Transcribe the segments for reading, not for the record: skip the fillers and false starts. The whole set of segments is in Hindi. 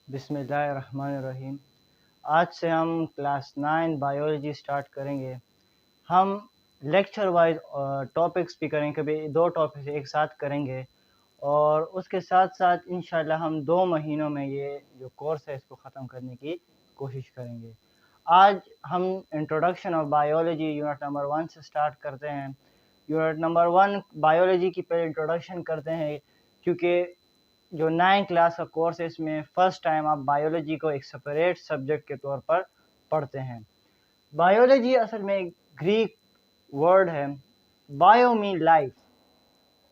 बिस्मिल्लाहिर्रहमानिर्रहीम। आज से हम क्लास 9 बायोलॉजी स्टार्ट करेंगे। हम लेक्चर वाइज टॉपिक्स भी करेंगे, कभी 2 टॉपिक्स एक साथ करेंगे और उसके साथ साथ इंशाल्लाह हम 2 महीनों में ये जो कोर्स है इसको ख़त्म करने की कोशिश करेंगे। आज हम introduction of biology unit number 1 से स्टार्ट करते हैं। यूनिट नंबर 1 बायोलॉजी की पहले इंट्रोडक्शन करते हैं, क्योंकि जो 9 क्लास का कोर्स है इसमें फ़र्स्ट टाइम आप बायोलॉजी को एक सेपरेट सब्जेक्ट के तौर पर पढ़ते हैं। बायोलॉजी असल में एक ग्रीक वर्ड है। बायो मीन लाइफ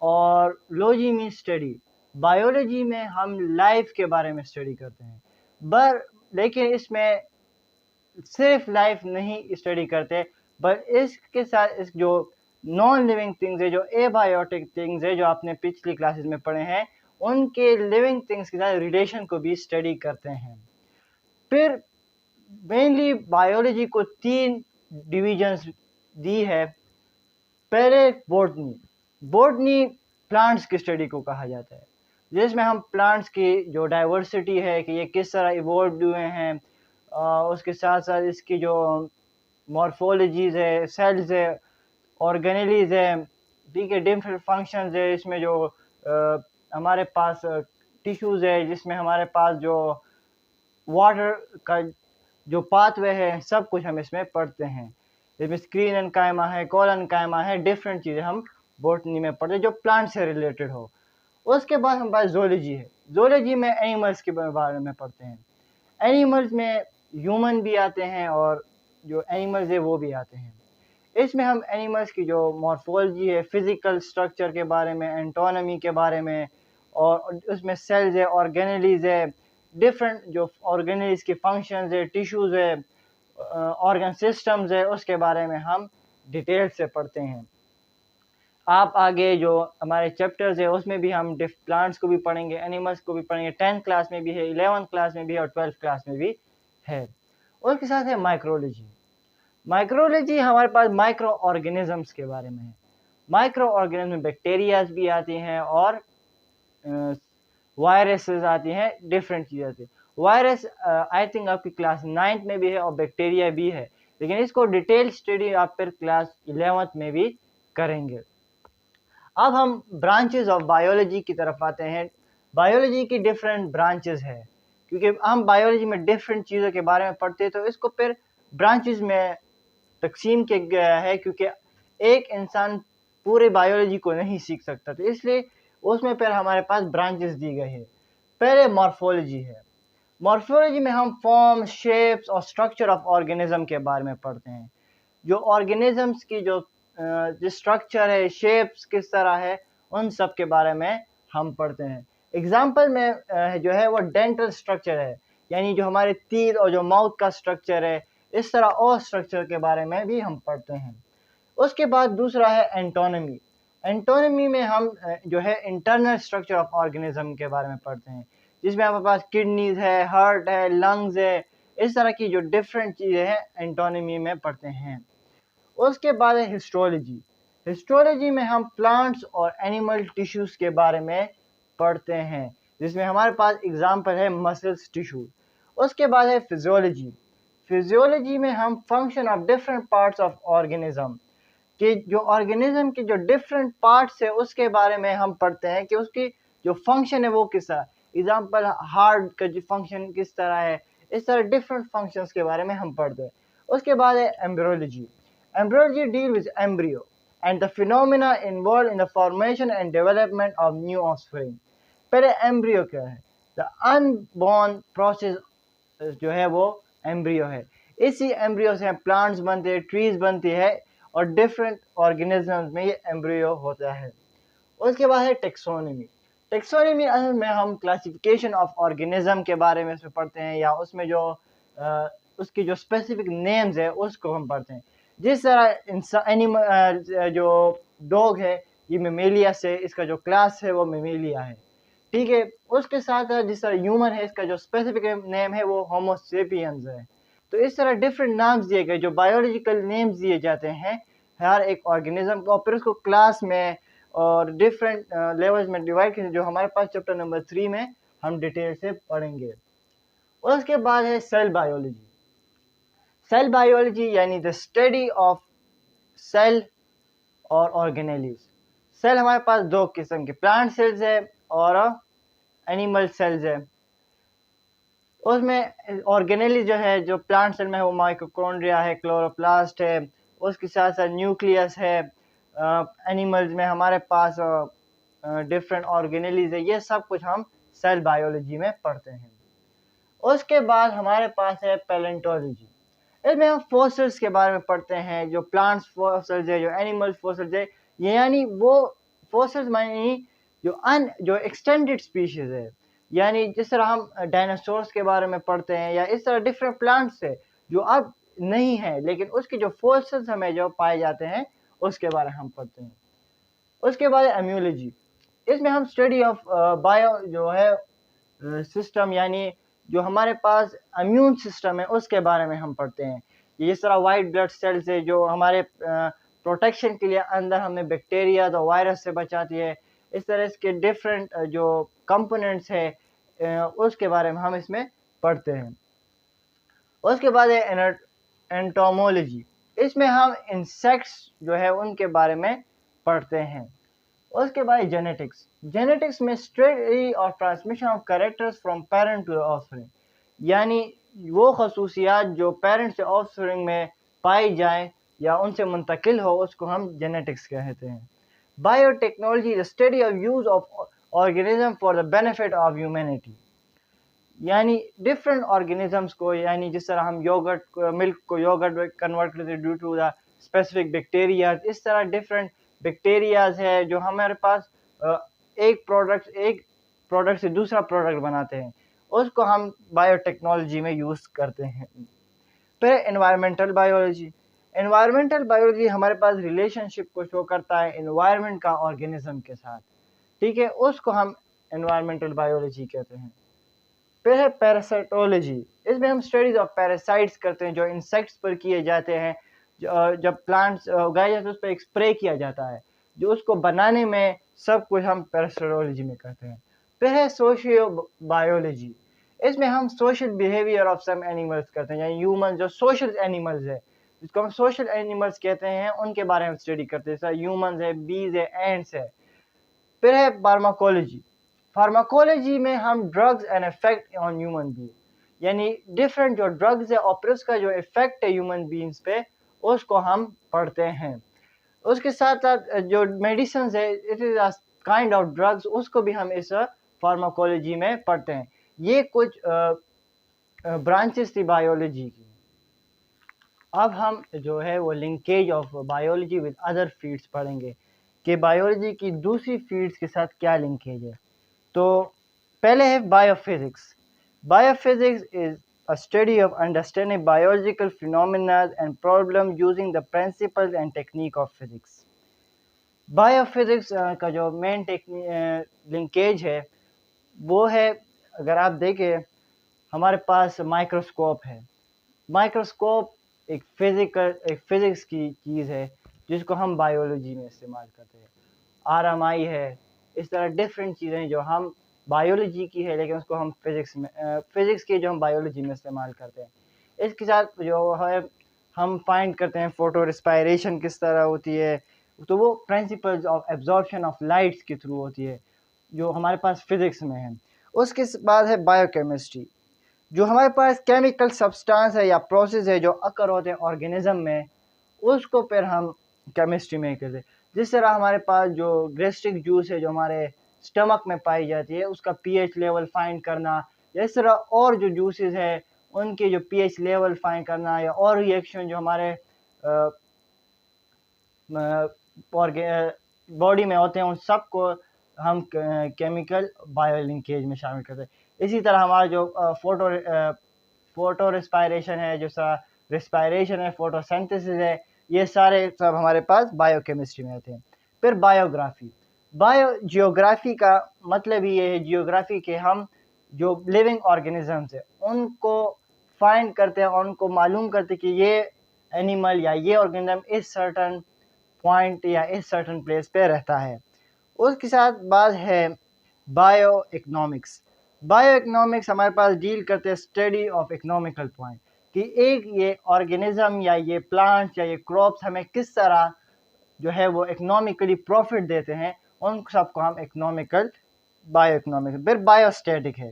और लॉजी मीन स्टडी। बायोलॉजी में हम लाइफ के बारे में स्टडी करते हैं, लेकिन इसमें सिर्फ लाइफ नहीं स्टडी करते, बट इसके साथ इस जो नॉन लिविंग थिंग्स है, जो एबायोटिक थिंग्स है, जो आपने पिछली क्लासेस में पढ़े हैं, उनके लिविंग थिंग्स के साथ रिलेशन को भी स्टडी करते हैं। फिर मेनली बायोलॉजी को 3 डिविजन्स दी है। पहले बोटनी प्लांट्स की स्टडी को कहा जाता है, जिसमें हम प्लांट्स की जो डाइवर्सिटी है कि ये किस तरह इवॉल्व हुए हैं, उसके साथ साथ इसकी जो मॉर्फोलॉजीज है, सेल्स है, ऑर्गेनेलीज है, ठीक है, डिफरेंट फंक्शंस है। इसमें जो हमारे पास टिश्यूज़ है, जिसमें हमारे पास जो वाटर का जो पाथवे है, सब कुछ हम इसमें पढ़ते हैं। इसमें स्क्रीन एनकाइमा है, कॉल एनकाइमा है, डिफरेंट चीज़ें हम बॉटनी में पढ़ते हैं जो प्लांट से रिलेटेड हो। उसके बाद हमारे पास ज़ूलॉजी है। ज़ूलॉजी में एनिमल्स के बारे में पढ़ते हैं। एनिमल्स में ह्यूमन भी आते हैं और जो एनिमल्स है वो भी आते हैं। इसमें हम एनिमल्स की जो मॉर्फोलॉजी है, फिज़िकल स्ट्रक्चर के बारे में, एंटोनमी के बारे में, और उसमें सेल्स है, ऑर्गेनेलीज है, डिफरेंट जो ऑर्गेनेलीज के फंक्शंस है, टिश्यूज़ है, ऑर्गन सिस्टम्स है, उसके बारे में हम डिटेल से पढ़ते हैं। आप आगे जो हमारे चैप्टर्स है उसमें भी हम प्लांट्स को भी पढ़ेंगे, एनिमल्स को भी पढ़ेंगे। 10th क्लास में भी है, 11th क्लास में भी है और 12th क्लास में भी है। उसके साथ है माइक्रोलॉजी। माइक्रोलॉजी हमारे पास माइक्रो ऑर्गेनिजम्स के बारे में है। माइक्रो ऑर्गेनिज्म में बैक्टीरियाज भी आती हैं और वायरसेस आती हैं, डिफरेंट चीज़ें आती हैं। वायरस आई थिंक आपकी क्लास 9th में भी है और बैक्टीरिया भी है, लेकिन इसको डिटेल स्टडी आप फिर क्लास 11th में भी करेंगे। अब हम ब्रांचेस ऑफ बायोलॉजी की तरफ आते हैं। बायोलॉजी की डिफरेंट ब्रांचेस है, क्योंकि हम बायोलॉजी में डिफरेंट चीज़ों के बारे में पढ़ते हैं, तो इसको फिर ब्रांचेस में तकसीम किया गया है, क्योंकि एक इंसान पूरे बायोलॉजी को नहीं सीख सकता, तो इसलिए उसमें फिर हमारे पास ब्रांचेस दी गई है। पहले मॉर्फोलॉजी है। मॉर्फोलॉजी में हम फॉर्म, शेप्स और स्ट्रक्चर ऑफ ऑर्गेनिज्म के बारे में पढ़ते हैं। जो ऑर्गेनिजम्स की जो स्ट्रक्चर है, शेप्स किस तरह है, उन सब के बारे में हम पढ़ते हैं। एग्जाम्पल में जो है वो डेंटल स्ट्रक्चर है, यानी जो हमारे टीथ और जो माउथ का स्ट्रक्चर है, इस तरह और स्ट्रक्चर के बारे में भी हम पढ़ते हैं। उसके बाद दूसरा है एंटोनमी। एंटोनमी में हम जो है इंटरनल स्ट्रक्चर ऑफ ऑर्गेनिज्म के बारे में पढ़ते हैं, जिसमें हमारे पास किडनीज है, हार्ट है, लंग्स है, इस तरह की जो डिफरेंट चीज़ें हैं एंटोनमी में पढ़ते हैं। उसके बाद है हिस्टोलॉजी। हिस्टोलॉजी में हम प्लांट्स और एनिमल टिश्यूज़ के बारे में पढ़ते हैं, जिसमें हमारे पास एग्जांपल है मसल्स टिश्यू। उसके बाद है फिजियोलॉजी। फिजियोलॉजी में हम function of different parts of organism कि जो ऑर्गेनिज्म के जो डिफरेंट पार्ट्स है उसके बारे में हम पढ़ते हैं कि उसकी जो फंक्शन है वो किस तरह। एग्जांपल, हार्ट का जो फंक्शन किस तरह है, इस तरह डिफरेंट फंक्शंस के बारे में हम पढ़ते हैं। उसके बाद है embryology. Embryology deals with embryo and the phenomena involved in the formation and development of new offspring. पहले एम्ब्रियो क्या है? The unborn process जो है वो एम्ब्रियो है। इसी एम्ब्रियो से प्लांट्स बनते हैं, ट्रीज बनती है और डिफरेंट ऑर्गेनिजम्स में ये एम्ब्रियो होता है। उसके बाद है टेक्सोनमी। टेक्सोनमी में हम क्लासिफिकेशन ऑफ ऑर्गेनिज्म के बारे में उसमें पढ़ते हैं, या उसमें जो उसकी जो स्पेसिफिक नेम्स है उसको हम पढ़ते हैं। जिस तरह एनिमल जो डॉग है ये मेमेलिया से, इसका जो क्लास है वो मेमेलिया है, ठीक है। उसके साथ जिस तरह ह्यूमन है, इसका जो स्पेसिफिक नेम है वो होमो सेपियंस है। तो इस तरह डिफरेंट नाम्स दिए गए, जो बायोलॉजिकल नेम्स दिए जाते हैं हर एक ऑर्गेनिज्म को, और फिर उसको क्लास में और डिफरेंट लेवल्स में डिवाइड करें, जो हमारे पास चैप्टर नंबर 3 में हम डिटेल से पढ़ेंगे। उसके बाद है सेल बायोलॉजी। सेल बायोलॉजी यानी द स्टडी ऑफ सेल और ऑर्गेनेलीज। सेल हमारे पास दो किस्म के, प्लांट सेल्स है और एनिमल सेल्स है। उसमें ऑर्गेनेली जो है, जो प्लांट सेल में है वो माइटोकॉन्ड्रिया है, क्लोरोप्लास्ट है, उसके साथ साथ न्यूक्लियस है। एनिमल्स में हमारे पास डिफरेंट ऑर्गेनेलीज है। ये सब कुछ हम सेल बायोलॉजी में पढ़ते हैं। उसके बाद हमारे पास है पैलेंटोलॉजी। इसमें हम फोसिल्स के बारे में पढ़ते हैं, जो प्लांट्स फोसिल्स है, जो एनिमल फोसिल्स है। ये यानी वो फोसिल्स मानी जो एक्सटेंडेड स्पीशीज है, यानी जिस तरह हम डायनासोर्स के बारे में पढ़ते हैं या इस तरह डिफरेंट प्लांट्स है जो अब नहीं है, लेकिन उसके जो फोसिल्स हमें जो पाए जाते हैं उसके बारे में हम पढ़ते हैं। उसके बाद एम्यूलॉजी। इसमें हम स्टडी ऑफ बायो जो है सिस्टम, यानी जो हमारे पास इम्यून सिस्टम है उसके बारे में हम पढ़ते हैं। जिस तरह वाइट ब्लड सेल्स है जो हमारे प्रोटेक्शन के लिए अंदर हमें बैक्टीरिया और वायरस से बचाती है, इस तरह के डिफरेंट जो कंपोनेंट्स है उसके बारे में हम इसमें पढ़ते हैं। उसके बाद है एंटोमोलॉजी। इसमें हम इंसेक्ट्स जो है उनके बारे में पढ़ते हैं। उसके बाद जेनेटिक्स। जेनेटिक्स में स्टडी और transmission of characters from parent to offspring, यानी वो खसूसियात जो पेरेंट से ऑफस्प्रिंग में पाई जाए या उनसे मुंतकिल हो, उसको हम जेनेटिक्स कहते हैं। Biotechnology the study of use of organism for the benefit of humanity, यानी डिफरेंट ऑर्गेनिजम्स को, यानी जिस तरह हम योगर्ट मिल्क को योगर्ट कन्वर्ट करते due to the specific bacteria, इस तरह डिफरेंट बैक्टीरियाज है जो हमारे पास एक प्रोडक्ट से दूसरा प्रोडक्ट बनाते हैं, उसको हम बायोटेक्नोलॉजी में यूज़ करते हैं। फिर एनवायरमेंटल बायोलॉजी। एनवायरमेंटल बायोलॉजी हमारे पास रिलेशनशिप को शो करता है एनवायरनमेंट का ऑर्गेनिज्म के साथ, ठीक है, उसको हम एनवायरमेंटल बायोलॉजी कहते हैं। फिर है पैरासाइटोलॉजी। इसमें हम स्टडीज ऑफ पैरासाइट्स करते हैं जो इंसेक्ट्स पर किए जाते हैं। जब प्लांट्स उगाए जाते हैं उस पर एक स्प्रे किया जाता है, जो उसको बनाने में सब कुछ हम पैरासाइटोलॉजी में करते हैं। फिर है सोशियो बायोलॉजी। इसमें हम social behaviour of some animals करते हैं, यानी ह्यूमन जो सोशल एनिमल्स है, जिसको हम सोशल एनिमल्स कहते हैं, उनके बारे में स्टडी करते हैं, जैसे ह्यूमंस है, बीज है, एंड्स है। फिर है फार्माकोलॉजी। फार्माकोलॉजी में हम drugs and effect on human being, यानी डिफरेंट जो ड्रग्स है और फिर उसका जो इफेक्ट है ह्यूमन बीइंग्स पे, उसको हम पढ़ते हैं। उसके साथ साथ जो मेडिसिन है, it is a kind of drugs, उसको भी हम इस फार्माकोलॉजी में पढ़ते हैं। ये कुछ ब्रांचेस थी बायोलॉजी की। अब हम जो है वो linkage of biology with other fields पढ़ेंगे कि बायोलॉजी की दूसरी फील्ड्स के साथ क्या लिंकेज है। तो पहले है biophysics. Biophysics is a study of understanding biological phenomena and problems using the principles and technique of physics. Biophysics का जो मेन लिंकेज है वो है, अगर आप देखें हमारे पास माइक्रोस्कोप है। माइक्रोस्कोप एक फिजिक्स की चीज़ है जिसको हम बायोलॉजी में इस्तेमाल करते हैं। आरएमआई है, इस तरह डिफरेंट चीज़ें जो हम बायोलॉजी की है लेकिन उसको हम फिजिक्स की जो हम बायोलॉजी में इस्तेमाल करते हैं। इसके साथ जो है हम फाइंड करते हैं फोटो रिस्पायरेशन किस तरह होती है, तो वो principles of absorption of lights के थ्रू होती है जो हमारे पास फिजिक्स में है। उसके बाद है बायोकेमिस्ट्री, जो हमारे पास केमिकल सब्सटेंस है या प्रोसेस है जो अकर होते हैं ऑर्गेनिज्म में, उसको फिर हम केमिस्ट्री में करते हैं। जिस तरह हमारे पास जो गैस्ट्रिक जूस है जो हमारे स्टमक में पाई जाती है, उसका पीएच लेवल फाइंड करना, या इस तरह और जो जूसेस है उनके जो पीएच लेवल फाइंड करना, या और रिएक्शन जो हमारे बॉडी में होते हैं, उन सब को हम केमिकल बायोलिंकेज में शामिल करते हैं। इसी तरह हमारा जो फोटो रिस्पायरेशन है, जो रिस्पायरेशन है, फोटोसिंथेसिस है, ये सारे सब हमारे पास बायोकेमिस्ट्री में होते हैं। फिर बायोग्राफी। बायोजियोग्राफी का मतलब ही ये है, जियोग्राफी के हम जो लिविंग ऑर्गेनिजम्स है उनको फाइंड करते हैं और उनको मालूम करते हैं कि ये एनिमल या ये ऑर्गेनिज्म इस सर्टन पॉइंट या इस सर्टन प्लेस पे रहता है। उसके साथ बाद है बायो इकोनॉमिक्स। बायो इकोनॉमिक्स हमारे पास डील करते हैं स्टडी ऑफ इकोनॉमिकल पॉइंट कि एक ये ऑर्गेनिज्म या ये प्लांट्स या ये क्रॉप्स हमें किस तरह जो है वो इकोनॉमिकली प्रॉफिट देते हैं, उन सबको हम इकोनॉमिकल बायो इकोनॉमिक्स। फिर बायोस्टैटिक है,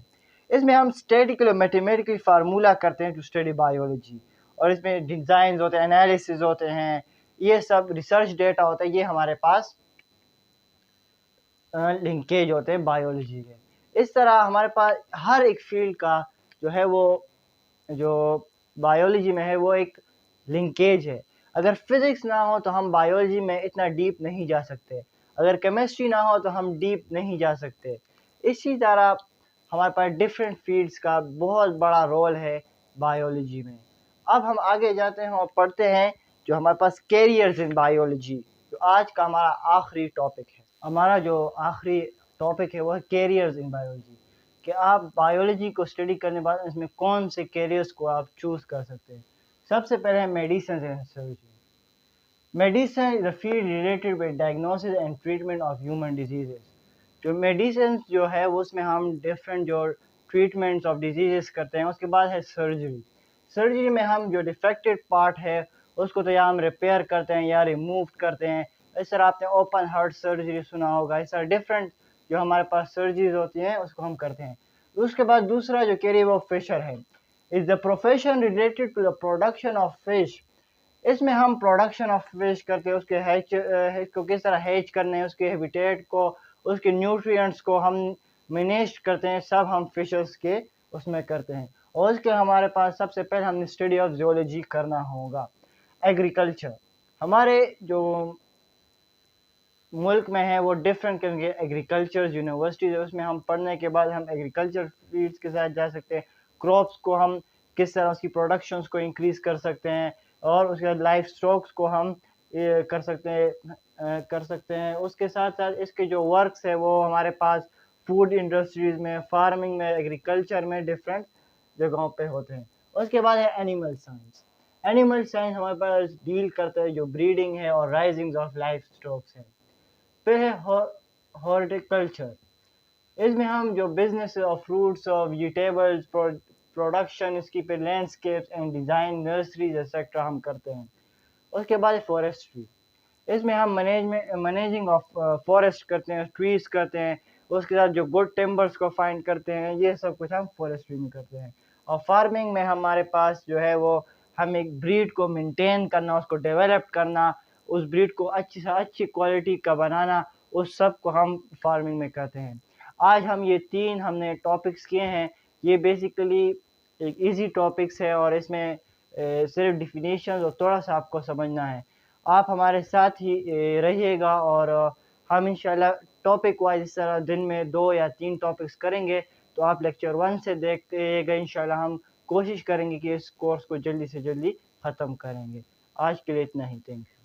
इसमें हम स्टैटिकल मैथमेटिकल फार्मूला करते हैं टू स्टडी बायोलॉजी, और इसमें डिज़ाइन होते हैं, एनालिसिस होते हैं, ये सब रिसर्च डेटा होता है, ये हमारे पास लिंकेज होते हैं बायोलॉजी के। इस तरह हमारे पास हर एक फील्ड का जो है वो जो बायोलॉजी में है वो एक लिंकेज है। अगर फिज़िक्स ना हो तो हम बायोलॉजी में इतना डीप नहीं जा सकते, अगर केमिस्ट्री ना हो तो हम डीप नहीं जा सकते। इसी तरह हमारे पास डिफरेंट फील्ड्स का बहुत बड़ा रोल है बायोलॉजी में। अब हम आगे जाते हैं और पढ़ते हैं जो हमारे पास कैरियर्स इन बायोलॉजी, जो आज का हमारा आखिरी टॉपिक है। हमारा जो आखिरी टॉपिक है वो है कैरियर्स इन बायोलॉजी, कि आप बायोलॉजी को स्टडी करने के बाद इसमें कौन से कैरियर्स को आप चूज़ कर सकते हैं। सबसे पहले है medicine and surgery. Medicine is a field related with diagnosis and treatment of human diseases. जो मेडिसिन जो है वो उसमें हम डिफरेंट जो ट्रीटमेंट्स ऑफ डिजीजेस करते हैं। उसके बाद है सर्जरी। सर्जरी में हम जो डिफेक्टेड पार्ट है उसको तो या हम रिपेयर करते हैं या रिमूव करते हैं। इस तरह आपने ओपन हार्ट सर्जरी सुना होगा। इस तरह डिफरेंट जो हमारे पास सर्जरीज होती हैं उसको हम करते हैं। उसके बाद दूसरा जो कैरियर वो फिशर है, is the profession related to the production of fish. इसमें हम प्रोडक्शन ऑफ फिश करते हैं, उसके हैच को किस तरह हैच करने हैं, उसके हैबिटेट को, उसके न्यूट्रिएंट्स को हम मैनेज करते हैं, सब हम फिशर्स के उसमें करते हैं। और उसके हमारे पास सबसे पहले हमने स्टडी ऑफ जियोलॉजी करना होगा। एग्रीकल्चर, हमारे जो मुल्क में है वो डिफरेंट करेंगे एग्रीकल्चर यूनिवर्सिटीज है, उसमें हम पढ़ने के बाद हम एग्रीकल्चर फील्ड्स के साथ जा सकते हैं। क्रॉप्स को हम किस तरह उसकी प्रोडक्शंस को इंक्रीज़ कर सकते हैं, और उसके बाद लाइफ स्टॉक्स को हम कर सकते हैं। उसके साथ साथ इसके जो वर्क्स है वो हमारे पास फूड इंडस्ट्रीज़ में, फार्मिंग में, एग्रीकल्चर में डिफरेंट जगहों पे होते हैं। उसके बाद है एनिमल साइंस। एनिमल साइंस हमारे पास डील करता है जो ब्रीडिंग है और राइजिंग ऑफ लाइफ स्टॉक्स है। फिर है हॉर्टिकल्चर, इसमें हम जो बिजनेस ऑफ फ्रूट्स और वेजिटेबल्स प्रोडक्शन, इसकी पे landscapes and design, nurseries etcetera हम करते हैं। उसके बाद फॉरेस्ट्री, इसमें हम मैनेजिंग ऑफ फॉरेस्ट करते हैं, ट्रीज करते हैं। उसके साथ जो गुड टिम्बर्स को फाइंड करते हैं, ये सब कुछ हम फॉरेस्ट्री में करते हैं। और फार्मिंग में हमारे पास जो है वो हम एक ब्रीड को मेंटेन करना, उसको डेवलप करना, उस ब्रीड को अच्छी से अच्छी क्वालिटी का बनाना, उस सब को हम फार्मिंग में करते हैं। आज हम ये तीन हमने टॉपिक्स किए हैं। ये बेसिकली एक इजी टॉपिक्स है और इसमें सिर्फ डिफिनीशन और थोड़ा सा आपको समझना है। आप हमारे साथ ही रहिएगा और हम इंशाल्लाह टॉपिक वाइज इस तरह दिन में 2 या 3 टॉपिक्स करेंगे। तो आप लेक्चर 1 से देखिएगा, इंशाल्लाह हम कोशिश करेंगे कि इस कोर्स को जल्दी से जल्दी ख़त्म करेंगे। आज के लिए इतना ही, थैंक यू।